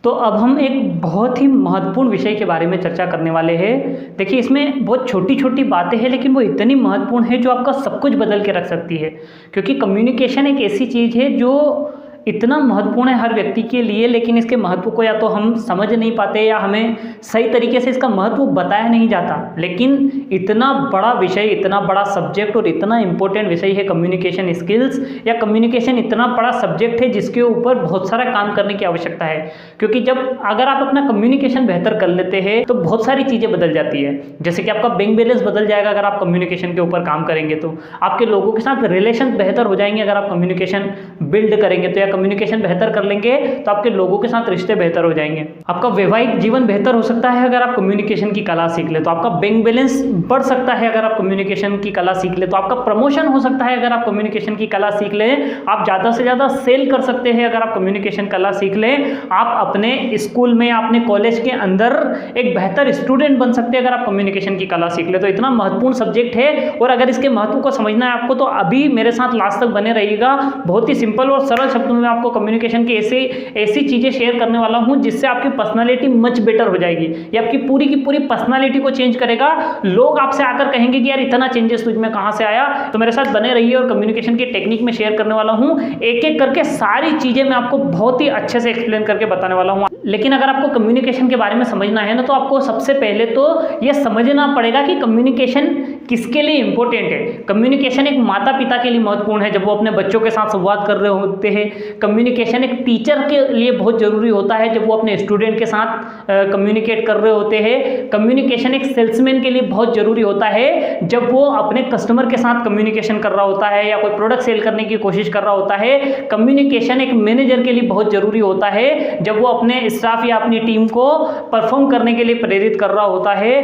तो अब हम एक बहुत ही महत्वपूर्ण विषय के बारे में चर्चा करने वाले हैं। देखिए, इसमें बहुत छोटी छोटी बातें हैं लेकिन वो इतनी महत्वपूर्ण है जो आपका सब कुछ बदल के रख सकती है। क्योंकि कम्युनिकेशन एक ऐसी चीज़ है जो इतना महत्वपूर्ण है हर व्यक्ति के लिए, लेकिन इसके महत्व को या तो हम समझ नहीं पाते या हमें सही तरीके से इसका महत्व बताया नहीं जाता। लेकिन इतना बड़ा विषय, इतना बड़ा सब्जेक्ट और इतना इम्पोर्टेंट विषय है कम्युनिकेशन स्किल्स, या कम्युनिकेशन इतना बड़ा सब्जेक्ट है जिसके ऊपर बहुत सारा काम करने की आवश्यकता है। क्योंकि अगर आप अपना कम्युनिकेशन बेहतर कर लेते हैं तो बहुत सारी चीज़ें बदल जाती है। जैसे कि आपका बैंक बैलेंस बदल जाएगा अगर आप कम्युनिकेशन के ऊपर काम करेंगे, तो आपके लोगों के साथ रिलेशन बेहतर हो जाएंगे अगर आप कम्युनिकेशन बिल्ड करेंगे तो, या कम्युनिकेशन बेहतर कर लेंगे तो आपके लोगों के साथ रिश्ते बेहतर हो जाएंगे। आपका वैवाहिक जीवन बेहतर हो सकता है अगर आप कम्युनिकेशन की कला सीख ले तो, आपका बैंक बैलेंस बढ़ सकता है अगर आप कम्युनिकेशन की कला सीख ले तो, आपका प्रमोशन हो सकता है अगर आप कम्युनिकेशन की कला सीख ले, आप ज़्यादा से ज़्यादा सेल कर सकते हैं अगर आप कम्युनिकेशन कला सीख ले, आप अपने स्कूल में या अपने कॉलेज के अंदर एक बेहतर स्टूडेंट बन सकते हैं अगर आप कम्युनिकेशन की कला सीख ले। तो इतना महत्वपूर्ण सब्जेक्ट है और अगर इसके महत्व को समझना है आपको तो अभी मेरे साथ लास्ट तक बने रहिएगा। बहुत ही सिंपल और सरल शब्दों में आपको कम्युनिकेशन की ऐसी चीज़ें शेयर करने वाला हूं जिससे आपकी पर्सनालिटी मच बेटर हो जाएगी। ये आपकी पूरी की पूरी पर्सनालिटी को चेंज करेगा। लोग आपसे आकर कहेंगे कि यार इतना चेंजेस तुझ में कहां से आया। तो मेरे साथ बने रहिए और कम्युनिकेशन की टेक्निक में शेयर करने वाला हूं। एक एक करके सारी चीज़ें मैं आपको बहुत ही अच्छे से एक्सप्लेन करके बताने वाला हूं। लेकिन अगर आपको कम्युनिकेशन के बारे में समझना है ना, तो आपको सबसे पहले तो यह समझना पड़ेगा कि कम्युनिकेशन किसके लिए इंपॉर्टेंट है। कम्युनिकेशन एक माता पिता के लिए महत्वपूर्ण है जब वो अपने बच्चों के साथ संवाद कर रहे होते हैं। कम्युनिकेशन एक टीचर के लिए बहुत जरूरी होता है जब वो अपने स्टूडेंट के साथ कम्युनिकेट कर रहे होते हैं। कम्युनिकेशन एक सेल्समैन के लिए बहुत जरूरी होता है जब वो अपने कस्टमर के साथ कम्युनिकेशन कर रहा होता है या कोई प्रोडक्ट सेल करने की कोशिश कर रहा होता है। कम्युनिकेशन एक मैनेजर के लिए बहुत जरूरी होता है जब वो अपने स्टाफ या अपनी टीम को परफॉर्म करने के लिए प्रेरित कर रहा होता है।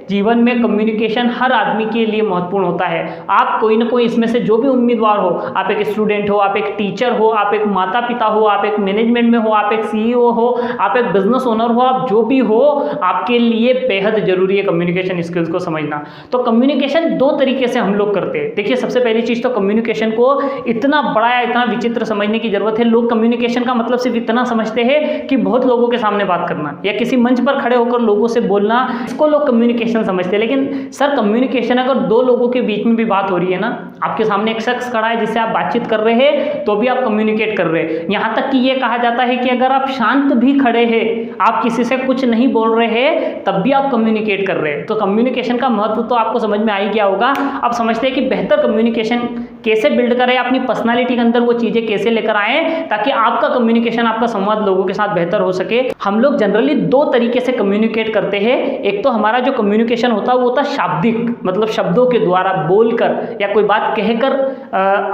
जीवन में कम्युनिकेशन हर आदमी के लिए महत्वपूर्ण होता है। आप कोई ना कोई इसमें से जो भी उम्मीदवार हो, आप एक स्टूडेंट हो, आप एक टीचर हो, आप एक माता पिता हो, आप एक मैनेजमेंट में हो, आप एक सीईओ हो, आप एक बिजनेस ओनर हो, आप जो भी हो, आपके लिए बेहद जरूरी है कम्युनिकेशन स्किल्स को समझना। तो कम्युनिकेशन दो तरीके से हम लोग करते हैं। देखिए, सबसे पहली चीज तो कम्युनिकेशन को इतना बड़ा या इतना विचित्र समझने की जरूरत है। लोग कम्युनिकेशन का मतलब सिर्फ इतना समझते हैं कि बहुत लोगों के सामने बात करना या किसी मंच पर खड़े होकर लोगों से बोलना, इसको लोग कम्युनिकेशन समझते हैं। लेकिन सर, कम्युनिकेशन अगर दो लोगों के बीच में भी बात हो रही है ना, आपके सामने एक शख्स खड़ा है जिससे आप बातचीत कर रहे हैं तो भी आप कम्युनिकेट कर रहे हैं। यहां तक कि यह कहा जाता है कि अगर आप शांत भी खड़े हैं, आप किसी से कुछ नहीं बोल रहे हैं, तब भी आप कम्युनिकेट कर रहे हैं। तो कम्युनिकेशन का महत्व तो आपको समझ में आ ही गया होगा। आप समझते हैं कि बेहतर कम्युनिकेशन कैसे बिल्ड करें, अपनी पर्सनालिटी के अंदर वो चीजें कैसे लेकर आए ताकि आपका कम्युनिकेशन, आपका संवाद लोगों के साथ बेहतर हो सके। हम लोग जनरली दो तरीके से कम्युनिकेट करते हैं। एक तो हमारा जो कम्युनिकेशन होता है वो होता है शाब्दिक, मतलब शब्दों के द्वारा बोलकर या कोई बात कहकर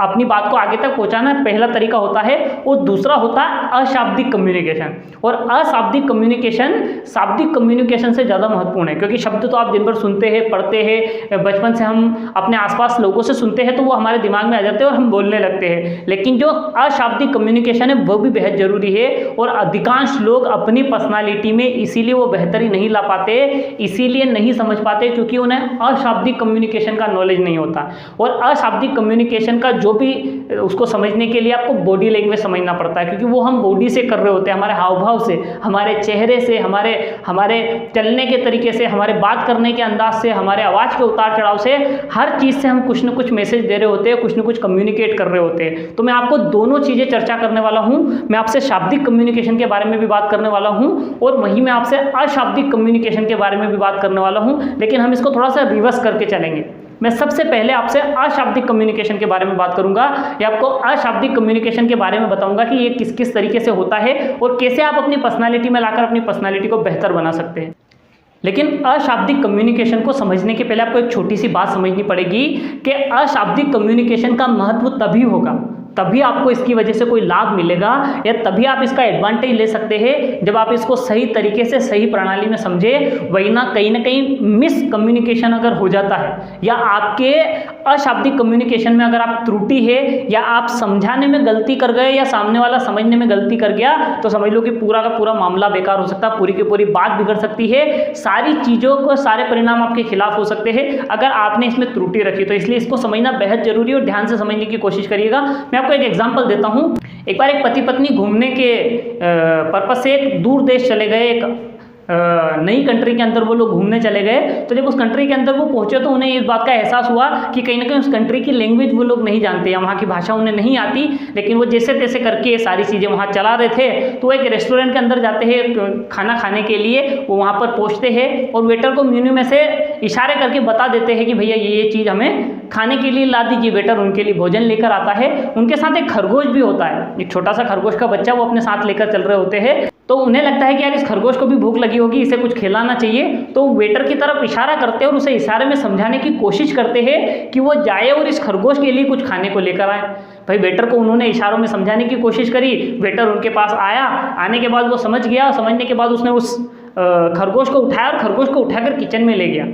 अपनी बात को आगे तक पहुंचाना पहला तरीका होता है। और दूसरा होता है अशाब्दिक कम्युनिकेशन। और अशाब्दिक कम्युनिकेशन शाब्दिक कम्युनिकेशन से ज़्यादा महत्वपूर्ण है, क्योंकि शब्द तो आप दिन भर सुनते हैं, पढ़ते हैं, बचपन से हम अपने आसपास लोगों से सुनते हैं तो वो हमारे दिमाग में आ जाते हैं और हम बोलने लगते हैं। लेकिन जो अशाब्दिक कम्युनिकेशन है वो भी बेहद जरूरी है। और अधिकांश लोग अपनी पर्सनालिटी में इसीलिए वो बेहतरी नहीं ला पाते, इसीलिए नहीं समझ पाते क्योंकि उन्हें अशाब्दिक कम्युनिकेशन का नॉलेज नहीं होता। और अशाब्दिक कम्युनिकेशन का जो भी उसको समझने के लिए आपको बॉडी लैंग्वेज समझना पड़ता है, क्योंकि वो हम बॉडी से कर रहे होते हैं, हमारे हाव भाव से, हमारे चेहरे से, हमारे चलने के तरीके से, हमारे बात करने के अंदाज से, हमारे आवाज़ के उतार चढ़ाव से, हर चीज़ से हम कुछ न कुछ मैसेज दे रहे होते हैं, कुछ न कुछ कम्युनिकेट कर रहे होते हैं। तो मैं आपको दोनों चीज़ें चर्चा करने वाला हूँ। मैं आपसे शाब्दिक कम्युनिकेशन के बारे में भी बात करने वाला हूँ और वहीं मैं आपसे अशाब्दिक कम्युनिकेशन के बारे में भी बात करने वाला हूँ। लेकिन हम इसको थोड़ा सा रिवर्स करके चलेंगे। मैं सबसे पहले आपसे अशाब्दिक कम्युनिकेशन के बारे में बात करूंगा या आपको अशाब्दिक कम्युनिकेशन के बारे में बताऊंगा कि ये किस किस तरीके से होता है और कैसे आप अपनी पर्सनालिटी में लाकर अपनी पर्सनालिटी को बेहतर बना सकते हैं। लेकिन अशाब्दिक कम्युनिकेशन को समझने के पहले आपको एक छोटी सी बात समझनी पड़ेगी कि अशाब्दिक कम्युनिकेशन का महत्व तभी होगा, तभी आपको इसकी वजह से कोई लाभ मिलेगा या तभी आप इसका एडवांटेज ले सकते हैं जब आप इसको सही तरीके से, सही प्रणाली में समझे। वही ना कहीं मिस कम्युनिकेशन अगर हो जाता है या आपके अशाब्दिक कम्युनिकेशन में अगर आप त्रुटि है या आप समझाने में गलती कर गए या सामने वाला समझने में गलती कर गया, तो समझ लो कि पूरा का पूरा मामला बेकार हो सकता है, पूरी की पूरी बात बिगड़ सकती है, सारी चीज़ों को, सारे परिणाम आपके खिलाफ हो सकते हैं अगर आपने इसमें त्रुटि रखी। तो इसलिए इसको समझना बेहद जरूरी है और ध्यान से समझने की कोशिश करिएगा। मैं आपको एक एग्जांपल देता हूँ। एक बार एक पति पत्नी घूमने के पर्पस से एक दूर देश चले गए, एक नई कंट्री के अंदर वो लोग घूमने चले गए। तो जब उस कंट्री के अंदर वो पहुंचे तो उन्हें इस बात का एहसास हुआ कि कहीं ना कहीं उस कंट्री की लैंग्वेज वो लोग नहीं जानते या वहाँ की भाषा उन्हें नहीं आती, लेकिन वो जैसे तैसे करके ये सारी चीज़ें वहाँ चला रहे थे। तो एक रेस्टोरेंट के अंदर जाते हैं खाना खाने के लिए, वो वहाँ पर पहुँचते हैं और वेटर को मेन्यू में से इशारे करके बता देते हैं कि भैया ये चीज़ हमें खाने के लिए ला दीजिए। वेटर उनके लिए भोजन लेकर आता है। उनके साथ एक खरगोश भी होता है, एक छोटा सा खरगोश का बच्चा वो अपने साथ लेकर चल रहे होते हैं। तो उन्हें लगता है कि यार इस खरगोश को भी भूख लगी होगी, इसे कुछ खिलाना चाहिए। तो वेटर की तरफ इशारा करते हैं और उसे इशारे में समझाने की कोशिश करते हैं कि वो जाए और इस खरगोश के लिए कुछ खाने को लेकर आए। भाई वेटर को उन्होंने इशारों में समझाने की कोशिश करी, वेटर उनके पास आया, आने के बाद वो समझ गया, समझने के बाद उसने उस खरगोश को उठाया और खरगोश को उठाकर किचन में ले गया।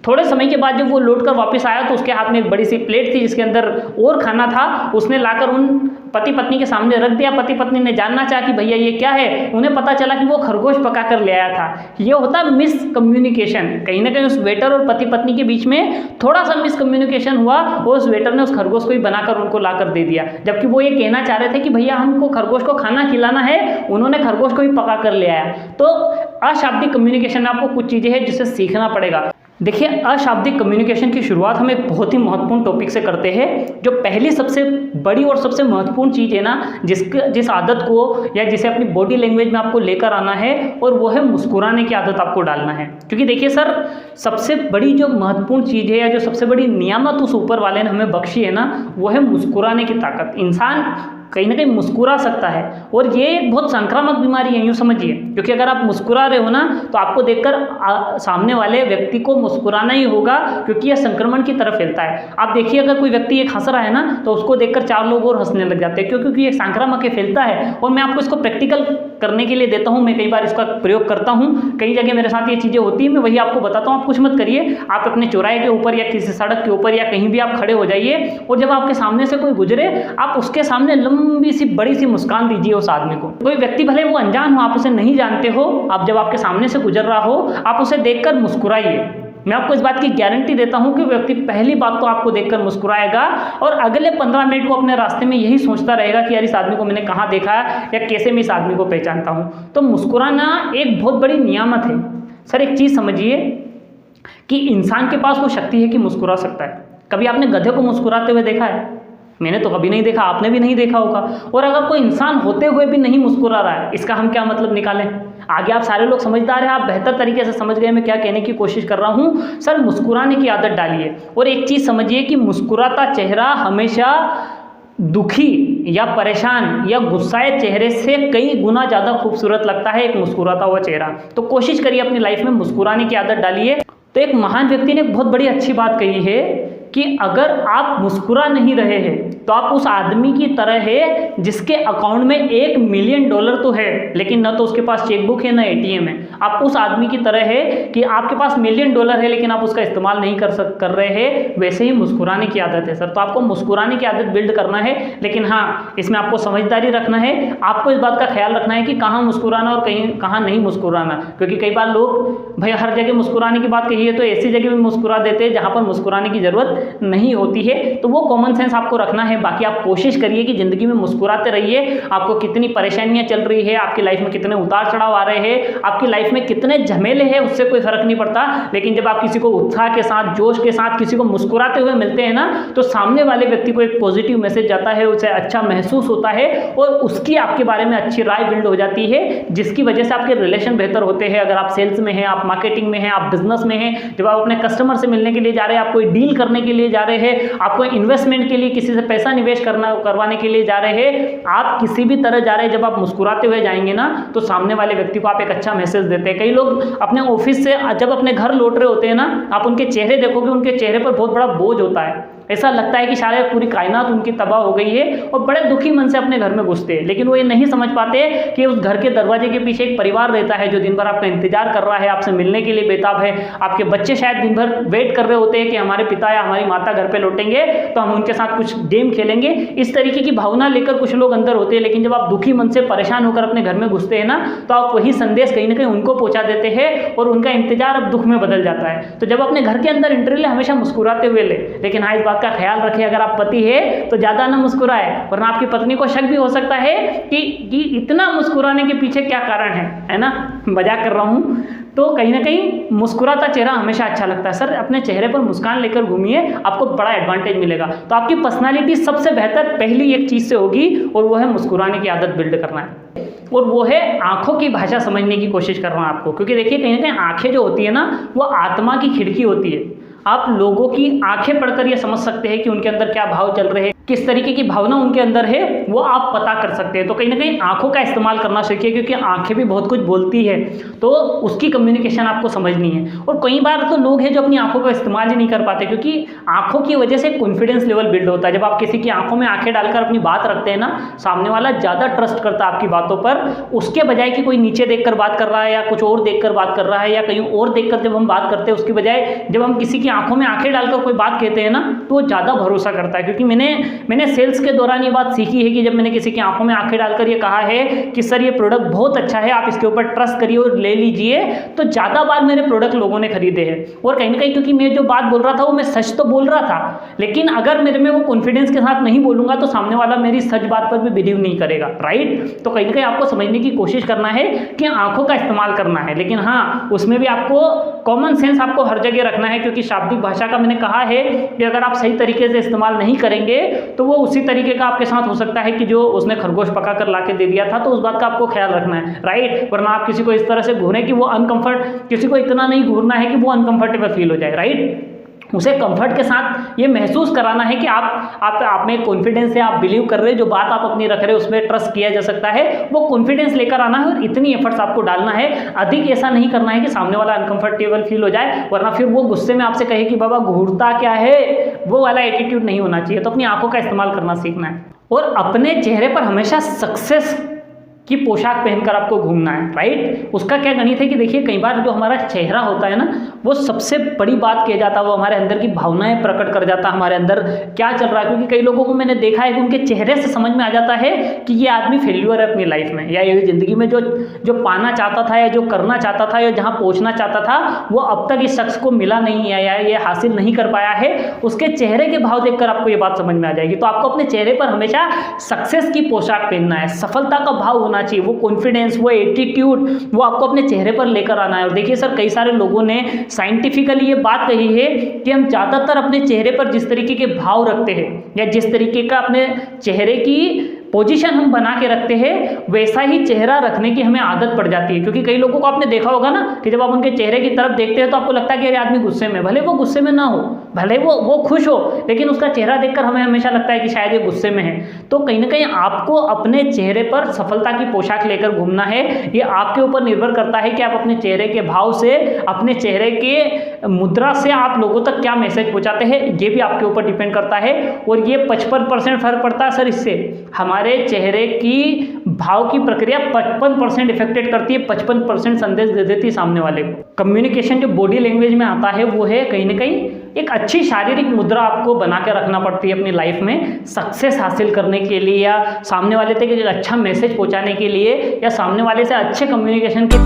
थोड़े समय के बाद जब वो लौट कर वापस आया तो उसके हाथ में एक बड़ी सी प्लेट थी जिसके अंदर और खाना था। उसने लाकर उन पति पत्नी के सामने रख दिया। पति पत्नी ने जानना चाहा कि भैया ये क्या है। उन्हें पता चला कि वो खरगोश पका कर ले आया था। ये होता है मिसकम्युनिकेशन। कहीं ना कहीं उस वेटर और पति पत्नी के बीच में थोड़ा सा मिसकम्युनिकेशन हुआ और उस वेटर ने उस खरगोश को ही बनाकर उनको लाकर दे दिया, जबकि वो ये कहना चाह रहे थे कि भैया हमको खरगोश को खाना खिलाना है, उन्होंने खरगोश को ही पका कर ले आया। तो अशाब्दिक कम्युनिकेशन में आपको कुछ चीज़ें हैं जिसे सीखना पड़ेगा। देखिए, अशाब्दिक कम्युनिकेशन की शुरुआत हम एक बहुत ही महत्वपूर्ण टॉपिक से करते हैं। जो पहली सबसे बड़ी और सबसे महत्वपूर्ण चीज़ है ना, जिस आदत को या जिसे अपनी बॉडी लैंग्वेज में आपको लेकर आना है, और वो है मुस्कुराने की आदत आपको डालना है। क्योंकि देखिए सर, सबसे बड़ी जो महत्वपूर्ण चीज़ है या जो सबसे बड़ी नियामत उस ऊपर वाले ने हमें बख्शी है ना, वो है मुस्कुराने की ताकत। इंसान कहीं ना कहीं मुस्कुरा सकता है और ये एक बहुत संक्रामक बीमारी है, यूँ समझिए। क्योंकि अगर आप मुस्कुरा रहे हो ना तो आपको देखकर सामने वाले व्यक्ति को मुस्कुराना ही होगा, क्योंकि यह संक्रमण की तरफ फैलता है। आप देखिए, अगर कोई व्यक्ति एक हंस रहा है ना तो उसको देखकर 4 लोग और हंसने लग जाते हैं, क्योंकि ये संक्रामक के फैलता है। और मैं आपको इसको प्रैक्टिकल करने के लिए देता हूँ, मैं कई बार इसका प्रयोग करता हूँ, कई जगह मेरे साथ ये चीज़ें होती हैं, मैं वही आपको बताता हूँ। आप कुछ मत करिए, आप अपने चौराहे के ऊपर या किसी सड़क के ऊपर या कहीं भी आप खड़े हो जाइए और जब आपके सामने से कोई गुजरे, आप उसके सामने लंबी सी बड़ी सी मुस्कान दीजिए उस आदमी को। कोई व्यक्ति भले वो अनजान हो, आप उसे नहीं जानते हो, आप जब आपके सामने से गुजर रहा हो, आप उसे देखकर मुस्कुराइए। मैं आपको इस बात की गारंटी देता हूं कि व्यक्ति पहली बात तो आपको देखकर मुस्कुराएगा और अगले 15 मिनट वो अपने रास्ते में यही सोचता रहेगा कि यार इस आदमी को मैंने कहाँ देखा या कैसे मैं इस आदमी को पहचानता हूं। तो मुस्कुराना एक बहुत बड़ी नियामत है। सर एक चीज़ समझिए कि इंसान के पास वो शक्ति है कि मुस्कुरा सकता है। कभी आपने गधे को मुस्कुराते हुए देखा है? मैंने तो कभी नहीं देखा, आपने भी नहीं देखा होगा। और अगर कोई इंसान होते हुए भी नहीं मुस्कुरा रहा है, इसका हम क्या मतलब निकालें? आगे आप सारे लोग समझदार हैं, आप बेहतर तरीके से समझ गए मैं क्या कहने की कोशिश कर रहा हूँ। सर मुस्कुराने की आदत डालिए। और एक चीज़ समझिए कि मुस्कुराता चेहरा हमेशा दुखी या परेशान या गुस्साए चेहरे से कई गुना ज़्यादा खूबसूरत लगता है एक मुस्कुराता हुआ चेहरा। तो कोशिश करिए अपनी लाइफ में मुस्कुराने की आदत डालिए। तो एक महान व्यक्ति ने एक बहुत बड़ी अच्छी बात कही है कि अगर आप मुस्कुरा नहीं रहे हैं तो आप उस आदमी की तरह है जिसके अकाउंट में $1 मिलियन तो है, लेकिन न तो उसके पास चेकबुक है न ATM है। आप उस आदमी की तरह है कि आपके पास $1 मिलियन है लेकिन आप उसका इस्तेमाल नहीं कर रहे हैं। वैसे ही मुस्कुराने की आदत है सर। तो आपको मुस्कुराने की आदत बिल्ड करना है, लेकिन हाँ इसमें आपको समझदारी रखना है। आपको इस बात का ख्याल रखना है कि कहाँ मुस्कुराना और कहाँ नहीं मुस्कुराना। क्योंकि कई बार लोग भाई हर जगह मुस्कुराने की बात कही है तो ऐसी जगह भी मुस्कुरा देते हैं जहाँ पर मुस्कुराने की जरूरत नहीं होती है। तो वो कॉमन सेंस आपको रखना है। बाकी आप कोशिश करिए कि जिंदगी में मुस्कुराते रहिए। आपको कितनी परेशानियां चल रही है, आपकी लाइफ में कितने उतार चढ़ाव आ रहे हैं, आपकी लाइफ में कितने झमेले हैं, उससे कोई फर्क नहीं पड़ता। लेकिन जब आप किसी को उत्साह के साथ, जोश के साथ किसी को मुस्कुराते हुए मिलते हैं ना, तो सामने वाले व्यक्ति को एक पॉजिटिव मैसेज जाता है, उसे अच्छा महसूस होता है और उसकी आपके बारे में अच्छी राय बिल्ड हो जाती है, जिसकी वजह से आपके रिलेशन बेहतर होते हैं। अगर आप सेल्स में हैं, आप मार्केटिंग में हैं, आप बिजनेस में हैं, जब आप अपने कस्टमर से मिलने के लिए जा रहे हैं, आप कोई डील करने के लिए जा रहे हैं, आपको इन्वेस्टमेंट के लिए किसी से पैसा निवेश करवाने के लिए जा रहे हैं, आप किसी भी तरह जा रहे हैं, जब आप मुस्कुराते हुए जाएंगे ना तो सामने वाले व्यक्ति को आप एक अच्छा मैसेज देते हैं। कई लोग अपने ऑफिस से जब अपने घर लौट रहे होते हैं ना, आप उनके चेहरे देखोगे, उनके चेहरे पर बहुत बड़ा बोझ होता है। ऐसा लगता है कि शायद पूरी कायनात उनकी तबाह हो गई है और बड़े दुखी मन से अपने घर में घुसते हैं। लेकिन वो ये नहीं समझ पाते कि उस घर के दरवाजे के पीछे एक परिवार रहता है जो दिन भर आपका इंतजार कर रहा है, आपसे मिलने के लिए बेताब है। आपके बच्चे शायद दिन भर वेट कर रहे होते हैं कि हमारे पिता या हमारी माता घर पे लौटेंगे तो हम उनके साथ कुछ गेम खेलेंगे। इस तरीके की भावना लेकर कुछ लोग अंदर होते हैं। लेकिन जब आप दुखी मन से परेशान होकर अपने घर में घुसते हैं ना, तो आप वही संदेश कहीं ना कहीं उनको पहुंचा देते हैं और उनका इंतजार अब दुख में बदल जाता है। तो जब अपने घर के अंदर एंट्री ले, हमेशा मुस्कुराते हुए ले। लेकिन हाँ, इस बात बात का ख्याल रखें, अगर आप पति है तो ज़्यादा ना मुस्कुराए, वरना आपकी पत्नी को शक भी हो सकता है कि इतना मुस्कुराने के पीछे क्या कारण है ना। मजाक कर रहा हूँ। तो कहीं ना कहीं मुस्कुराता चेहरा हमेशा अच्छा लगता है। सर अपने चेहरे पर मुस्कान लेकर घूमिए, आपको बड़ा एडवांटेज मिलेगा। तो आपकी पर्सनालिटी सबसे बेहतर पहली एक चीज़ से होगी और वो है मुस्कुराने की आदत बिल्ड करना है, और वो है आंखों की भाषा समझने की कोशिश करना आपको। क्योंकि देखिए कहीं ना कहीं आंखें जो होती है ना, वो आत्मा की खिड़की होती है। आप लोगों की आंखें पढ़कर ये समझ सकते हैं कि उनके अंदर क्या भाव चल रहे हैं, किस तरीके की भावना उनके अंदर है, वो आप पता कर सकते हैं। तो कहीं ना कहीं आंखों का इस्तेमाल करना सीखिए, क्योंकि आंखें भी बहुत कुछ बोलती है, तो उसकी कम्युनिकेशन आपको समझनी है। और कई बार तो लोग हैं जो अपनी आंखों का इस्तेमाल ही नहीं कर पाते, क्योंकि आंखों की वजह से कॉन्फिडेंस लेवल बिल्ड होता है। जब आप किसी की आंखों में आंखें डालकर अपनी बात रखते हैं ना, सामने वाला ज़्यादा ट्रस्ट करता है आपकी बातों पर, उसके बजाय कि कोई नीचे देखकर बात कर रहा है या कुछ और देखकर बात कर रहा है या कहीं और देखकर जब हम बात करते हैं, उसकी बजाय जब हम किसी की आंखों में आंखें डालकर कोई बात कहते हैं ना, तो वो ज़्यादा भरोसा करता है। क्योंकि मैंने सेल्स के दौरान ये बात सीखी है कि जब मैंने किसी की आंखों में आंखें डालकर ये कहा है कि सर ये प्रोडक्ट बहुत अच्छा है, आप इसके ऊपर ट्रस्ट करिए और ले लीजिए, तो ज़्यादा बार मेरे प्रोडक्ट लोगों ने खरीदे हैं। और कहीं ना कहीं क्योंकि मैं जो बात बोल रहा था वो मैं सच तो बोल रहा था, लेकिन अगर मेरे में वो कॉन्फिडेंस के साथ नहीं बोलूंगा तो सामने वाला मेरी सच बात पर भी बिलीव नहीं करेगा, राइट। तो कहीं ना कहीं आपको समझने की कोशिश करना है कि आंखों का इस्तेमाल करना है, लेकिन हाँ उसमें भी आपको कॉमन सेंस आपको हर जगह रखना है। क्योंकि शाब्दिक भाषा का मैंने कहा है कि अगर आप सही तरीके से इस्तेमाल नहीं करेंगे तो वो उसी तरीके का आपके साथ हो सकता है कि जो उसने खरगोश पका कर ला के दे दिया था। तो उस बात का आपको ख्याल रखना है, राइट। वरना आप किसी को इस तरह से घूरें कि वो किसी को इतना नहीं घूरना है कि वो अनकंफर्टेबल फील हो जाए, राइट। उसे कंफर्ट के साथ ये महसूस कराना है कि आप में कॉन्फिडेंस है, आप बिलीव कर रहे हैं, जो बात आप अपनी रख रहे हैं उसमें ट्रस्ट किया जा सकता है, वो कॉन्फिडेंस लेकर आना है और इतनी एफर्ट्स आपको डालना है। अधिक ऐसा नहीं करना है कि सामने वाला अनकंफर्टेबल फील हो जाए, वरना फिर वो गुस्से में आपसे कहे कि बाबा घूरता क्या है, वो वाला एटीट्यूड नहीं होना चाहिए। तो अपनी आंखों का इस्तेमाल करना सीखना है और अपने चेहरे पर हमेशा सक्सेस की पोशाक पहनकर आपको घूमना है, राइट। उसका क्या गणित है कि देखिए कई बार जो हमारा चेहरा होता है ना, वो सबसे बड़ी बात किया जाता है, वो हमारे अंदर की भावनाएं प्रकट कर जाता है, हमारे अंदर क्या चल रहा है। क्योंकि कई लोगों को मैंने देखा है कि उनके चेहरे से समझ में आ जाता है कि ये आदमी फेल्यूर है अपनी लाइफ में, या ये जिंदगी में जो पाना चाहता था या जो करना चाहता था या जहाँ पहुँचना चाहता था वो अब तक इस शख्स को मिला नहीं है या ये हासिल नहीं कर पाया है। उसके चेहरे के भाव देखकर आपको ये बात समझ में आ जाएगी। तो आपको अपने चेहरे पर हमेशा सक्सेस की पोशाक पहनना है, सफलता का भाव होना चाहिए, वो कॉन्फिडेंस, वो एटीट्यूड, वो आपको अपने चेहरे पर लेकर आना है। और देखिए सर कई सारे लोगों ने साइंटिफिकली ये बात कही है कि हम ज़्यादातर अपने चेहरे पर जिस तरीके के भाव रखते हैं या जिस तरीके का अपने चेहरे की पोजीशन हम बना के रखते हैं, वैसा ही चेहरा रखने की हमें आदत पड़ जाती है। क्योंकि कई लोगों को आपने देखा होगा ना कि जब आप उनके चेहरे की तरफ देखते हैं तो आपको लगता है कि अरे आदमी गुस्से में, भले वो गुस्से में ना हो, भले वो खुश हो, लेकिन उसका चेहरा देखकर हमें हमेशा लगता है कि शायद ये गुस्से में है। तो कहीं ना कहीं आपको अपने चेहरे पर सफलता की पोशाक लेकर घूमना है। ये आपके ऊपर निर्भर करता है कि आप अपने चेहरे के भाव से, अपने चेहरे के मुद्रा से आप लोगों तक क्या मैसेज पहुंचाते हैं, ये भी आपके ऊपर डिपेंड करता है। और ये 55% फर्क पड़ता है सर इससे, हमारे चेहरे की भाव की प्रक्रिया 55% इफेक्टेड करती है, 55% संदेश दे देती है सामने वाले को। कम्युनिकेशन जो बॉडी लैंग्वेज में आता है वो है कहीं ना कहीं एक अच्छी शारीरिक मुद्रा आपको बना के रखना पड़ती है अपनी लाइफ में सक्सेस हासिल करने के लिए, या सामने वाले तक एक अच्छा मैसेज पहुंचाने के लिए, या सामने वाले से अच्छे कम्युनिकेशन के